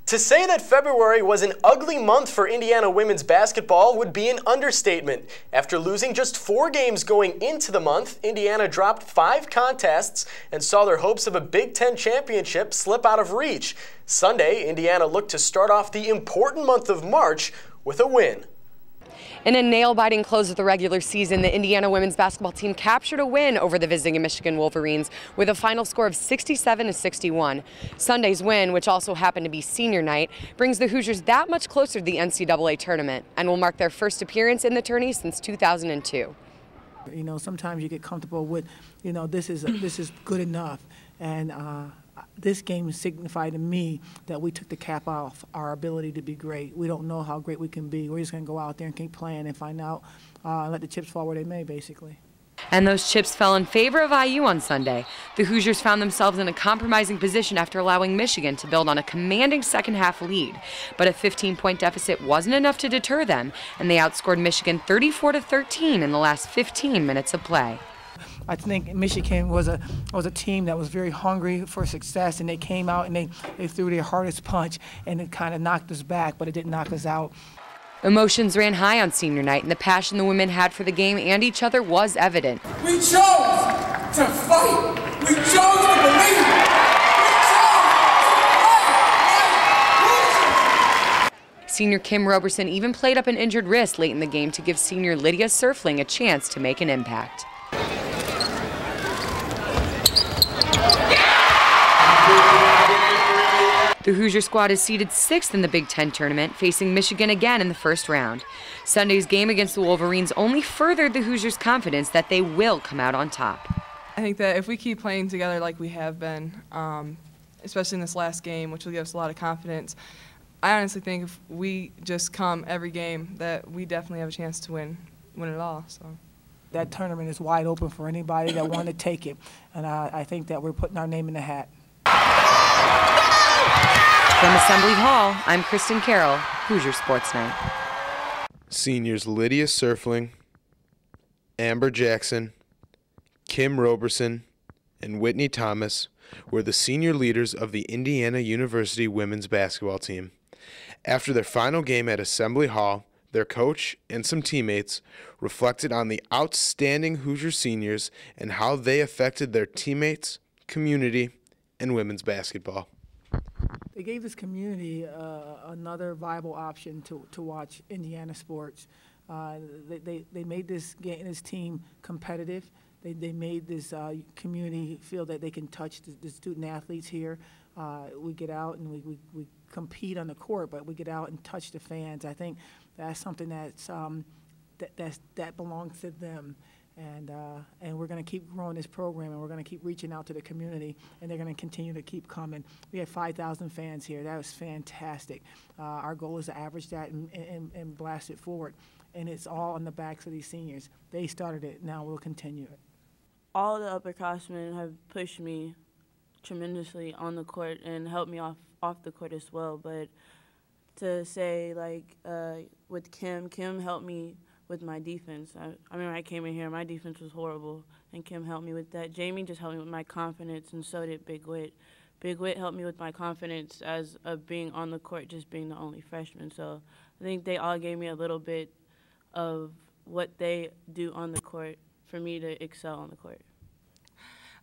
To say that February was an ugly month for Indiana women's basketball would be an understatement. After losing just 4 games going into the month, Indiana dropped 5 contests and saw their hopes of a Big Ten championship slip out of reach. Sunday, Indiana looked to start off the important month of March with a win. In a nail-biting close of the regular season, the Indiana women's basketball team captured a win over the visiting Michigan Wolverines with a final score of 67-61. Sunday's win, which also happened to be senior night, brings the Hoosiers that much closer to the NCAA tournament and will mark their first appearance in the tourney since 2002. You know, sometimes you get comfortable with, you know, this is good enough, and this game signified to me that we took the cap off our ability to be great. We don't know how great we can be. We're just going to go out there and keep playing and find out, and let the chips fall where they may, basically. And those chips fell in favor of IU on Sunday. The Hoosiers found themselves in a compromising position after allowing Michigan to build on a commanding second-half lead. But a 15-point deficit wasn't enough to deter them, and they outscored Michigan 34-13 in the last 15 minutes of play. I think Michigan was a team that was very hungry for success, and they came out and they threw their hardest punch, and it kind of knocked us back, but it didn't knock us out. Emotions ran high on senior night, and the passion the women had for the game and each other was evident. We chose to fight. We chose to believe. Senior Kim Roberson even played up an injured wrist late in the game to give senior Lydia Surfling a chance to make an impact. The Hoosier squad is seeded 6th in the Big Ten tournament, facing Michigan again in the first round. Sunday's game against the Wolverines only furthered the Hoosiers' confidence that they will come out on top. I think that if we keep playing together like we have been, especially in this last game, which will give us a lot of confidence, I honestly think if we just come every game that we definitely have a chance to win it all. So. That tournament is wide open for anybody that want to take it, and I think that we're putting our name in the hat. From Assembly Hall, I'm Kristin Carroll, Hoosier Sports Night. Seniors Lydia Surfling, Amber Jackson, Kim Roberson, and Whitney Thomas were the senior leaders of the Indiana University women's basketball team. After their final game at Assembly Hall, their coach and some teammates reflected on the outstanding Hoosier seniors and how they affected their teammates, community, and women's basketball. They gave this community another viable option to watch Indiana sports. They made this team competitive. They made this community feel that they can touch the student athletes here. We get out and we compete on the court, but we get out and touch the fans. I think that's something that belongs to them. And we're going to keep growing this program, and we're going to keep reaching out to the community, and they're going to continue to keep coming. We had 5,000 fans here. That was fantastic. Our goal is to average that and blast it forward, and it's all on the backs of these seniors. They started it. Now we'll continue it. All the upperclassmen have pushed me tremendously on the court and helped me off the court as well. But to say, like, with Kim helped me with my defense. I remember I came in here, my defense was horrible, and Kim helped me with that. Jamie just helped me with my confidence, and so did Big Whit. Big Whit helped me with my confidence as of being on the court, just being the only freshman. So I think they all gave me a little bit of what they do on the court for me to excel on the court.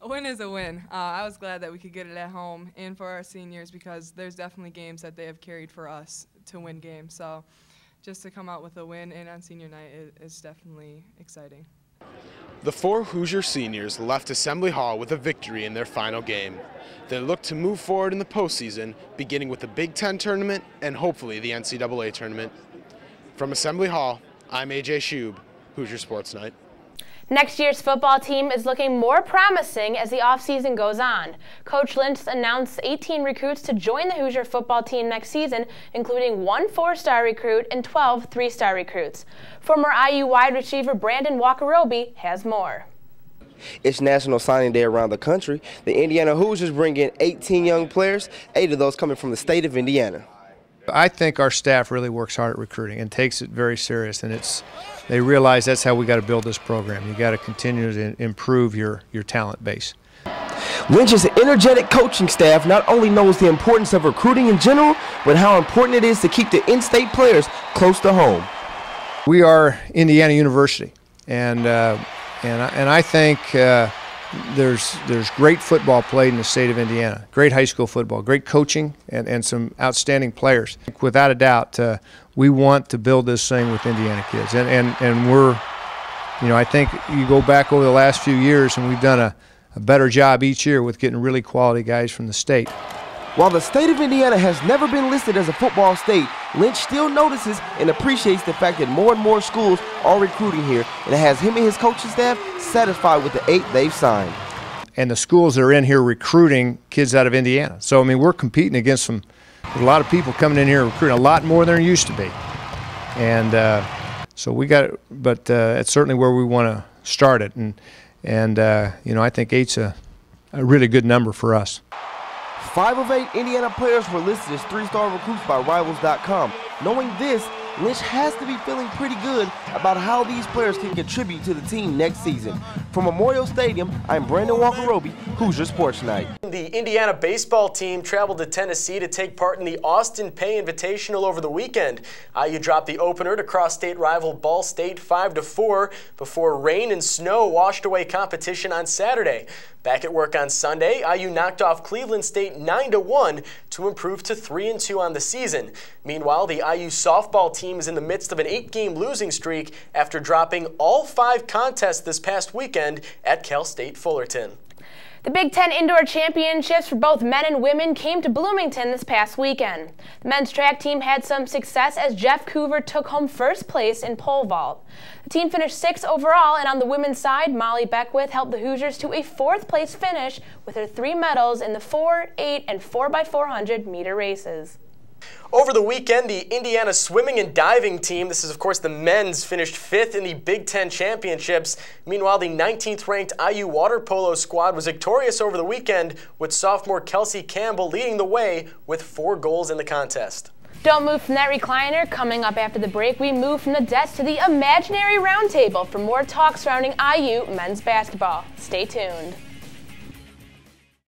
A win is a win. I was glad that we could get it at home and for our seniors, because there's definitely games that they have carried for us to win games. So just to come out with a win and on senior night is definitely exciting. The 4 Hoosier seniors left Assembly Hall with a victory in their final game. They look to move forward in the postseason, beginning with the Big Ten tournament and hopefully the NCAA tournament. From Assembly Hall, I'm AJ Schub, Hoosier Sports Night. Next year's football team is looking more promising as the offseason goes on. Coach Lynch announced 18 recruits to join the Hoosier football team next season, including 1 4-star recruit and 12 3-star recruits. Former IU wide receiver Brandon Walker-Roby has more. It's National Signing Day around the country. The Indiana Hoosiers bring in 18 young players, 8 of those coming from the state of Indiana. I think our staff really works hard at recruiting and takes it very serious, and they realize that's how we got to build this program. You got to continue to improve your talent base. Lynch's energetic coaching staff not only knows the importance of recruiting in general, but how important it is to keep the in-state players close to home. We are Indiana University, and I think there's great football played in the state of Indiana, great high school football, great coaching, and some outstanding players. Without a doubt, we want to build this thing with Indiana kids, and we're, I think you go back over the last few years, and we've done a better job each year with getting really quality guys from the state. While the state of Indiana has never been listed as a football state, Lynch still notices and appreciates the fact that more and more schools are recruiting here, and it has him and his coaching staff satisfied with the 8 they've signed. And the schools that are in here recruiting kids out of Indiana. So, we're competing against some, a lot of people coming in here recruiting a lot more than there used to be. And so we got it, but it's certainly where we want to start it. And I think 8's a really good number for us. 5 of 8 Indiana players were listed as 3-star recruits by Rivals.com. Knowing this, Lynch has to be feeling pretty good about how these players can contribute to the team next season. From Memorial Stadium, I'm Brandon Walker-Roby, Hoosier Sports Night. The Indiana baseball team traveled to Tennessee to take part in the Austin Pay Invitational over the weekend. IU dropped the opener to cross-state rival Ball State 5-4 before rain and snow washed away competition on Saturday. Back at work on Sunday, IU knocked off Cleveland State 9-1 to improve to 3-2 on the season. Meanwhile, the IU softball team is in the midst of an 8-game losing streak after dropping all 5 contests this past weekend at Cal State Fullerton. The Big Ten Indoor Championships for both men and women came to Bloomington this past weekend. The men's track team had some success as Jeff Coover took home first place in pole vault. The team finished 6th overall, and on the women's side, Molly Beckwith helped the Hoosiers to a 4th place finish with her 3 medals in the 4, 8, and 4x400 meter races. Over the weekend, the Indiana swimming and diving team, this is of course the men's, finished 5th in the Big Ten Championships. Meanwhile, the 19th ranked IU water polo squad was victorious over the weekend, with sophomore Kelsey Campbell leading the way with 4 goals in the contest. Don't move from that recliner. Coming up after the break, we move from the desk to the imaginary roundtable for more talk surrounding IU men's basketball. Stay tuned.